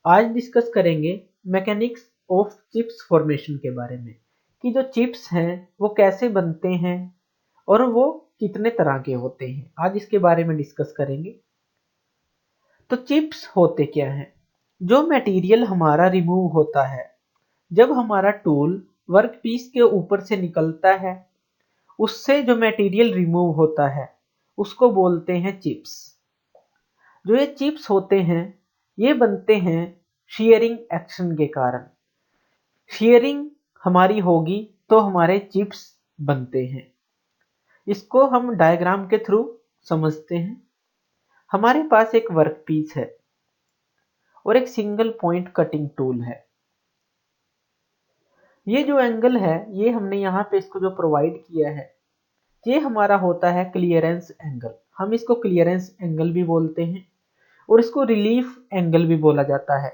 आज डिस्कस करेंगे mechanics of chips formation के बारे में कि जो चिप्स हैं वो कैसे बनते हैं और वो कितने तरह के होते हैं। आज इसके बारे में डिस्कस करेंगे। तो चिप्स होते क्या हैं? जो मटेरियल हमारा रिमूव होता है जब हमारा टूल वर्क पीस के ऊपर से निकलता है, उससे जो मटेरियल रिमूव होता है उसको बोलते हैं चिप्स। जो ये चिप्स होते हैं ये बनते हैं शीयरिंग एक्शन के कारण। शीयरिंग हमारी होगी तो हमारे चिप्स बनते हैं। इसको हम डायग्राम के थ्रू समझते हैं। हमारे पास एक वर्क पीस है और एक सिंगल पॉइंट कटिंग टूल है। ये जो एंगल है ये हमने यहाँ पे इसको जो प्रोवाइड किया है ये हमारा होता है क्लियरेंस एंगल। हम इसको क्लियरेंस एंगल भी बोलते हैं और इसको रिलीफ एंगल भी बोला जाता है,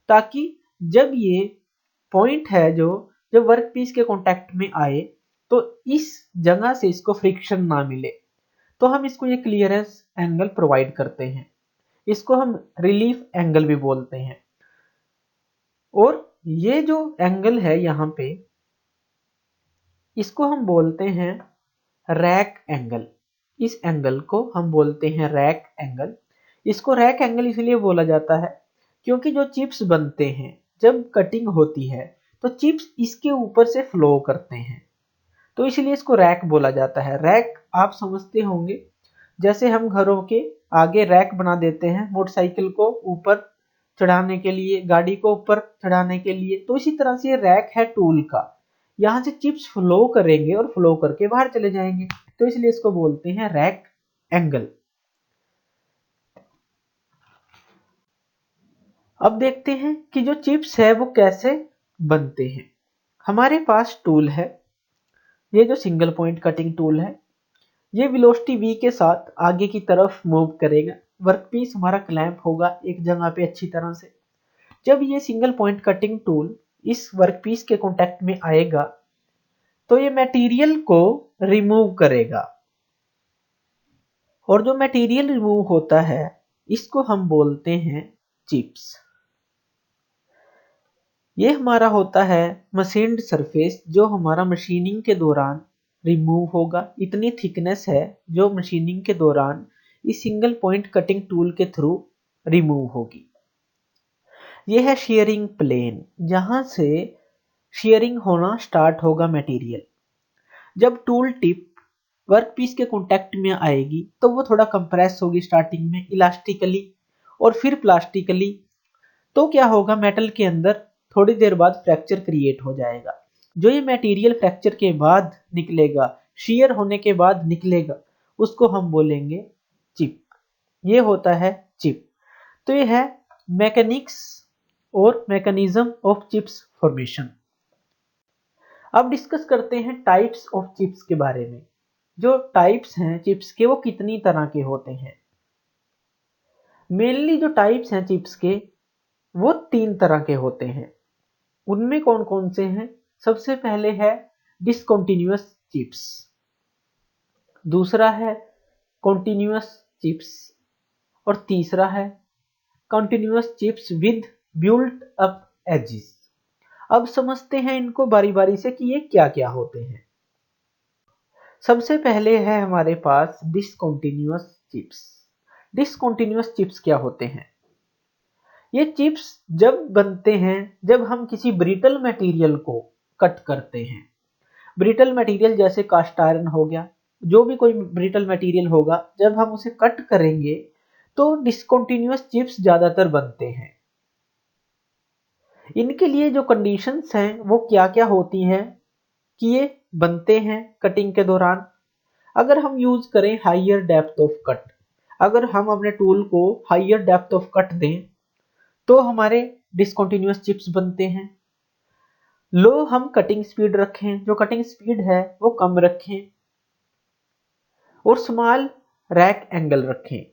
ताकि जब ये पॉइंट है जो जब वर्क पीस के कांटेक्ट में आए तो इस जगह से इसको फ्रिक्शन ना मिले, तो हम इसको ये क्लियरेंस एंगल प्रोवाइड करते हैं। इसको हम रिलीफ एंगल भी बोलते हैं। और ये जो एंगल है यहाँ पे इसको हम बोलते हैं रैक एंगल। इस एंगल को हम बोलते हैं रैक एंगल। इसको रैक एंगल इसलिए बोला जाता है क्योंकि जो चिप्स बनते हैं जब कटिंग होती है तो चिप्स इसके ऊपर से फ्लो करते हैं, तो इसलिए इसको रैक बोला जाता है। रैक आप समझते होंगे, जैसे हम घरों के आगे रैक बना देते हैं मोटरसाइकिल को ऊपर चढ़ाने के लिए, गाड़ी को ऊपर चढ़ाने के लिए, तो इसी तरह से ये रैक है टूल का। यहाँ से चिप्स फ्लो करेंगे और फ्लो करके बाहर चले जाएंगे, तो इसलिए इसको बोलते हैं रैक एंगल। अब देखते हैं कि जो चिप्स है वो कैसे बनते हैं। हमारे पास टूल है, ये जो सिंगल पॉइंट कटिंग टूल है ये वेलोसिटी v के साथ आगे की तरफ मूव करेगा। वर्कपीस हमारा क्लैंप होगा एक जगह पे अच्छी तरह से। जब ये सिंगल पॉइंट कटिंग टूल इस वर्कपीस के कांटेक्ट में आएगा तो ये मटेरियल को रिमूव करेगा, और जो मटेरियल रिमूव होता है इसको हम बोलते हैं चिप्स। ये हमारा होता है मशीन्ड सरफेस जो हमारा मशीनिंग के दौरान रिमूव होगा। इतनी थिकनेस है जो मशीनिंग के दौरान इस सिंगल पॉइंट कटिंग टूल के थ्रू रिमूव होगी। यह है शेयरिंग प्लेन, जहां से शेयरिंग होना स्टार्ट होगा मटेरियल। जब टूल टिप वर्कपीस के कांटेक्ट में आएगी तो वो थोड़ा कंप्रेस होगी स्टार्टिंग में इलास्टिकली और फिर प्लास्टिकली। तो क्या होगा, मेटल के अंदर थोड़ी देर बाद फ्रैक्चर क्रिएट हो जाएगा। जो ये मटेरियल फ्रैक्चर के बाद निकलेगा, शीयर होने के बाद निकलेगा, उसको हम बोलेंगे चिप। ये होता है चिप। तो ये है मैकेनिक्स और मैकेनिज्म ऑफ चिप्स फॉर्मेशन। अब डिस्कस करते हैं टाइप्स ऑफ चिप्स के बारे में। जो टाइप्स हैं चिप्स के वो कितनी तरह के होते हैं। मेनली जो टाइप्स हैं चिप्स के वो 3 तरह के होते हैं। उनमें कौन कौन से हैं? सबसे पहले है डिसकंटिन्यूअस चिप्स, दूसरा है कॉन्टिन्यूअस चिप्स और तीसरा है continuous chips with built up edges. अब समझते हैं इनको बारी बारी से कि ये क्या क्या होते हैं। सबसे पहले है हमारे पास डिसकंटिन्यूअस चिप्स। डिसकंटिन्यूअस चिप्स क्या होते हैं? ये चिप्स जब बनते हैं जब हम किसी ब्रिटल मटेरियल को कट करते हैं। ब्रिटल मटेरियल जैसे कास्ट आयरन हो गया, जो भी कोई ब्रिटल मटेरियल होगा, जब हम उसे कट करेंगे तो डिसकंटिन्यूअस चिप्स ज्यादातर बनते हैं। इनके लिए जो कंडीशंस हैं वो क्या क्या होती हैं कि ये बनते हैं कटिंग के दौरान। अगर हम यूज करें हाइयर डेप्थ ऑफ कट, अगर हम अपने टूल को हाइयर डेप्थ ऑफ कट दें तो हमारे डिसकंटिन्यूअस चिप्स बनते हैं। लो हम कटिंग स्पीड रखें, जो कटिंग स्पीड है वो कम रखें, और स्मॉल रैक एंगल रखें।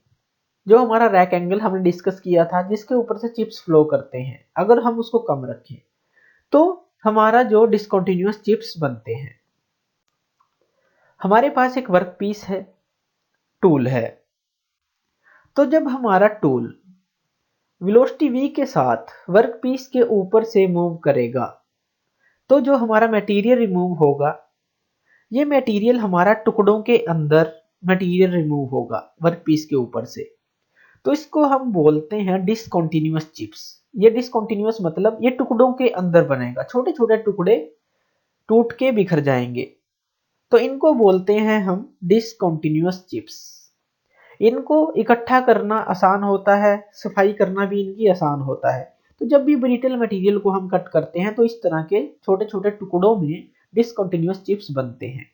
जो हमारा रैक एंगल हमने डिस्कस किया था जिसके ऊपर से चिप्स फ्लो करते हैं, अगर हम उसको कम रखें तो हमारा जो डिसकंटिन्यूअस चिप्स बनते हैं। हमारे पास एक वर्क पीस है, टूल है। तो जब हमारा टूल वेलोसिटी v के साथ वर्कपीस के ऊपर से मूव करेगा, तो जो हमारा मटेरियल रिमूव होगा, ये मटेरियल हमारा टुकड़ों के अंदर मटेरियल रिमूव होगा वर्कपीस के ऊपर से। तो इसको हम बोलते हैं डिसकंटिन्यूअस चिप्स। ये डिसकंटिन्यूअस मतलब ये टुकड़ों के अंदर बनेगा, छोटे छोटे टुकड़े टूट के बिखर जाएंगे, तो इनको बोलते हैं हम डिसकंटिन्यूअस चिप्स। इनको इकट्ठा करना आसान होता है, सफाई करना भी इनकी आसान होता है। तो जब भी ब्रिटल मटेरियल को हम कट करते हैं तो इस तरह के छोटे छोटे टुकड़ों में डिसकंटिन्यूअस चिप्स बनते हैं।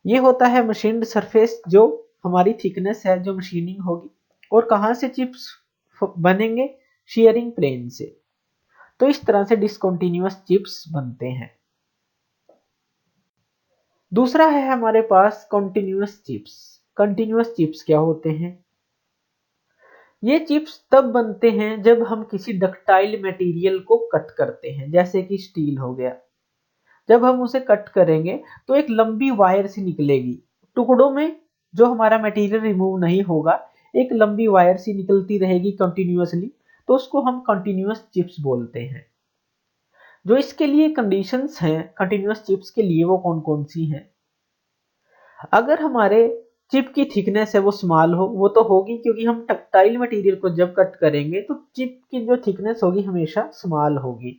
ये होता है मशीन्ड सरफेस, जो हमारी थिकनेस है, जो मशीनिंग होगी। और कहां से चिप्स बनेंगे? शेयरिंग प्लेन से। तो इस तरह से डिसकंटिन्यूअस चिप्स बनते हैं। दूसरा है हमारे पास कंटिन्यूअस चिप्स। कंटिन्यूअस चिप्स क्या होते हैं? ये चिप्स तब बनते हैं जब हम किसी डक्टाइल मटेरियल को कट करते हैं, जैसे कि स्टील हो गया। जब हम उसे कट करेंगे तो एक लंबी वायर सी निकलेगी टुकड़ों में, जो हमारा मटेरियल रिमूव नहीं होगा, एक लंबी वायर सी निकलती रहेगी कंटिन्यूअसली, तो उसको हम कंटिन्यूअस चिप्स बोलते हैं। जो इसके लिए कंडीशंस हैं कंटिन्यूअस चिप्स के लिए, वो कौन कौन सी हैं? अगर हमारे चिप की थिकनेस है वो स्मॉल हो, वो तो होगी क्योंकि हम टक्टाइल मटेरियल को जब कट करेंगे तो चिप की जो थिकनेस होगी हमेशा स्मॉल होगी।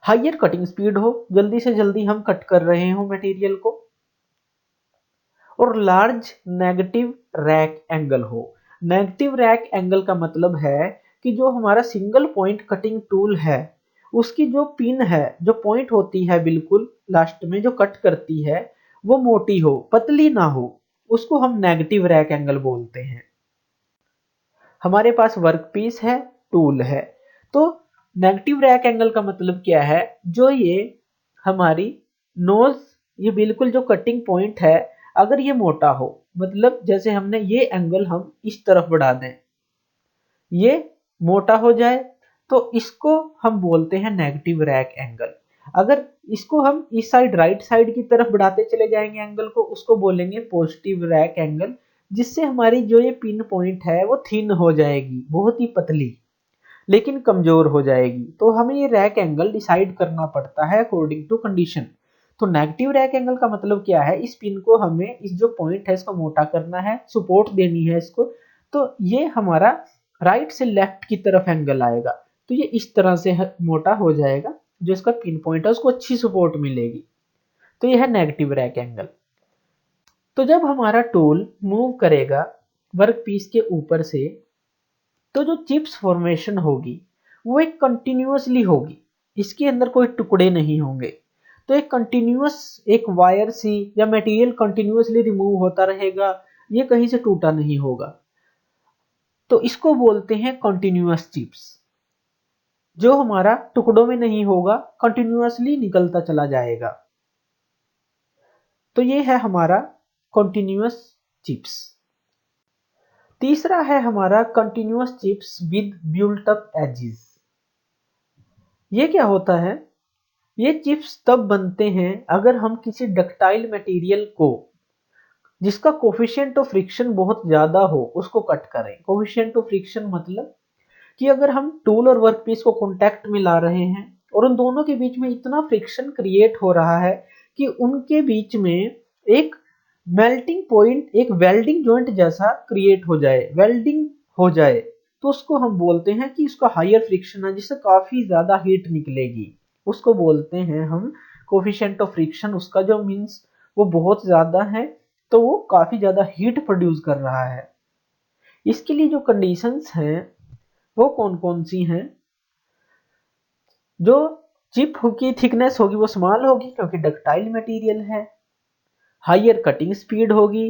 हायर कटिंग स्पीड हो, जल्दी से जल्दी हम कट कर रहे हो मटेरियल को। और लार्ज नेगेटिव रैक एंगल हो। नेगेटिव रैक एंगल का मतलब है कि जो हमारा सिंगल पॉइंट कटिंग टूल है, उसकी जो पिन है, जो पॉइंट होती है बिल्कुल लास्ट में जो कट करती है, वो मोटी हो, पतली ना हो, उसको हम नेगेटिव रैक एंगल बोलते हैं। हमारे पास वर्कपीस है, टूल है, तो नेगेटिव रैक एंगल का मतलब क्या है? जो ये हमारी नोज, ये बिल्कुल जो कटिंग पॉइंट है, अगर ये मोटा हो, मतलब जैसे हमने ये एंगल हम इस तरफ बढ़ा दें, ये मोटा हो जाए, तो इसको हम बोलते हैं नेगेटिव रैक एंगल। अगर इसको हम इस साइड राइट साइड की तरफ बढ़ाते चले जाएंगे एंगल को, उसको बोलेंगे पॉजिटिव रैक एंगल, जिससे हमारी जो ये पिन पॉइंट है वो थिन हो जाएगी, बहुत ही पतली, लेकिन कमजोर हो जाएगी। तो हमें ये रैक एंगल डिसाइड करना पड़ता है अकॉर्डिंग टू कंडीशन। तो नेगेटिव रैक एंगल का मतलब क्या है? इस पिन को हमें, इस जो पॉइंट है इसको मोटा करना है, सपोर्ट देनी है इसको, तो ये हमारा राइट से लेफ्ट की तरफ एंगल आएगा, तो ये इस तरह से मोटा हो जाएगा, जो इसका पिन पॉइंट है उसको अच्छी सपोर्ट मिलेगी। तो यह है नेगेटिव रैक एंगल। तो जब हमारा टूल मूव करेगा वर्क पीस के ऊपर से, तो जो चिप्स फॉर्मेशन होगी वो एक कंटिन्यूअसली होगी, इसके अंदर कोई टुकड़े नहीं होंगे। तो एक कंटिन्यूअस, एक वायर सी या मटेरियल कंटिन्यूअसली रिमूव होता रहेगा, ये कहीं से टूटा नहीं होगा, तो इसको बोलते हैं कंटिन्यूअस चिप्स। जो हमारा टुकड़ों में नहीं होगा, कंटिन्यूअसली निकलता चला जाएगा। तो ये है हमारा कंटिन्यूअस चिप्स। तीसरा है हमारा continuous chips with built up edges. ये क्या होता है? ये चिप्स तब बनते हैं अगर हम किसी डक्टाइल मटेरियल को, जिसका कोफिशिएंट ऑफ फ्रिक्शन बहुत ज्यादा हो, उसको कट करें। कोफिशिएंट ऑफ फ्रिक्शन मतलब कि अगर हम टूल और वर्कपीस को कांटेक्ट में ला रहे हैं और उन दोनों के बीच में इतना फ्रिक्शन क्रिएट हो रहा है कि उनके बीच में एक मेल्टिंग पॉइंट, एक वेल्डिंग जॉइंट जैसा क्रिएट हो जाए, वेल्डिंग हो जाए, तो उसको हम बोलते हैं कि इसका हायर फ्रिक्शन है, जिससे काफी ज्यादा हीट निकलेगी, उसको बोलते हैं हम कोफिशिएंट ऑफ फ्रिक्शन। उसका जो मीन्स वो बहुत ज्यादा है, तो वो काफी ज्यादा हीट प्रोड्यूस कर रहा है। इसके लिए जो कंडीशंस हैं वो कौन कौन सी हैं? जो चिप की थिकनेस होगी वो स्मॉल होगी क्योंकि डक्टाइल मटेरियल है, हायर कटिंग स्पीड होगी,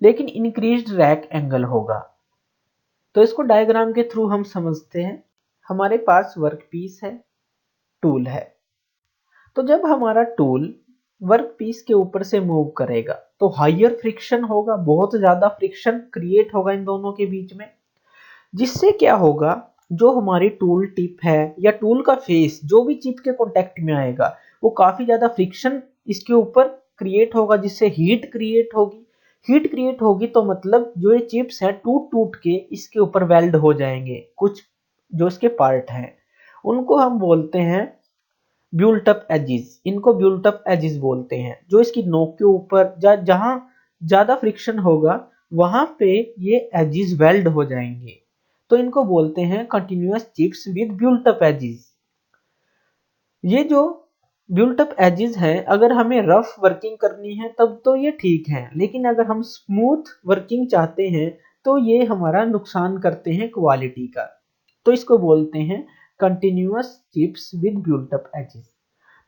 लेकिन इंक्रीज्ड रैक एंगल होगा। तो इसको डायग्राम के थ्रू हम समझते हैं। हमारे पास वर्कपीस है, टूल है। तो जब हमारा टूल वर्कपीस के ऊपर से मूव करेगा तो हायर फ्रिक्शन होगा, बहुत ज्यादा फ्रिक्शन क्रिएट होगा इन दोनों के बीच में, जिससे क्या होगा, जो हमारी टूल टिप है या टूल का फेस जो भी चिप के कांटेक्ट में आएगा, वो काफी ज्यादा फ्रिक्शन इसके ऊपर क्रिएट होगा, जिससे हीट क्रिएट होगी। हीट क्रिएट होगी तो मतलब जो ये चिप्स हैं टूट टूट के इसके ऊपर वेल्ड हो जाएंगे, कुछ जो इसके पार्ट हैं उनको हम बोलते हैं ब्यूल्ट अप एजिस। इनको ब्यूल्ट अप एजिस बोलते हैं। जो इसकी नोक के ऊपर जहां ज्यादा फ्रिक्शन होगा वहां पे ये एजिस वेल्ड हो जाएंगे, तो इनको बोलते हैं continuous chips with built up edges. ये जो ब्यूल्ट अप एजेस हैं, अगर हमें रफ वर्किंग करनी है तब तो ये ठीक है, लेकिन अगर हम स्मूथ वर्किंग चाहते हैं तो ये हमारा नुकसान करते हैं क्वालिटी का। तो इसको बोलते हैं continuous chips with built up edges.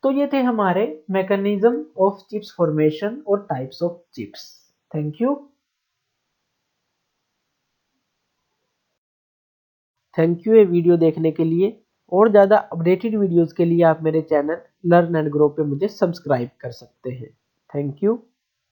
तो ये थे हमारे मैकेनिज्म ऑफ चिप्स फॉर्मेशन और types of chips. Thank you. Thank you ये वीडियो देखने के लिए। और ज़्यादा अपडेटेड वीडियोस के लिए आप मेरे चैनल लर्न एंड ग्रो पे मुझे सब्सक्राइब कर सकते हैं। Thank you.